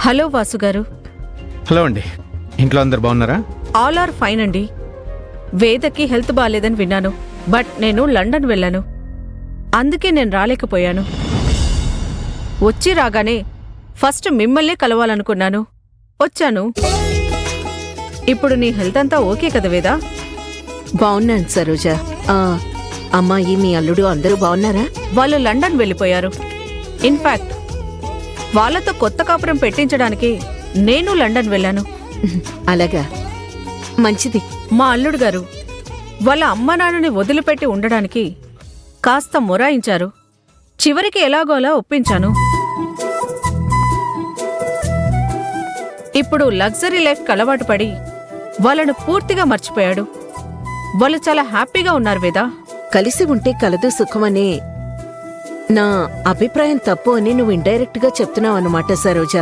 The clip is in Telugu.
హలో వాసుగారు. హలో అండి. ఇంట్లో అందరు బాగున్నారా? ఆల్ ఆర్ ఫైన్ అండి. వేదకి హెల్త్ బాగాలేదని విన్నాను, బట్ నేను లండన్ వెళ్ళాను. అందుకే నేను రాలేకపోయాను. వచ్చి రాగానే ఫస్ట్ మిమ్మల్నే కలవాలనుకున్నాను. వచ్చాను. ఇప్పుడు నీ హెల్త్ అంతా ఓకే కదా వేదా? బాగున్నాను సరోజ. అమ్మాయి మీ అల్లుడు అందరూ బాగున్నారా? వాళ్ళు లండన్ వెళ్ళిపోయారు. ఇన్ఫాక్ట్ వాళ్ళతో కొత్త కాపురం పెట్టించడానికి నేను లండన్ వెళ్ళాను. అలాగా, మంచిది. మా అల్లుడు గారు వాళ్ళ అమ్మ నాన్నని వదిలిపెట్టి ఉండడానికి కాస్త మొరాయించారు. చివరికి ఎలాగోలా ఒప్పించాను. ఇప్పుడు లగ్జరీ లైఫ్కి అలవాటు పడి వాళ్ళను పూర్తిగా మర్చిపోయాడు. వాళ్ళు చాలా హ్యాపీగా ఉన్నారు వేదా. కలిసి ఉంటే కలదు సుఖమనే నా అభిప్రాయం తప్పు అని నువ్వు ఇండైరెక్ట్ గా చెప్తున్నావు అన్నమాట సరోజ.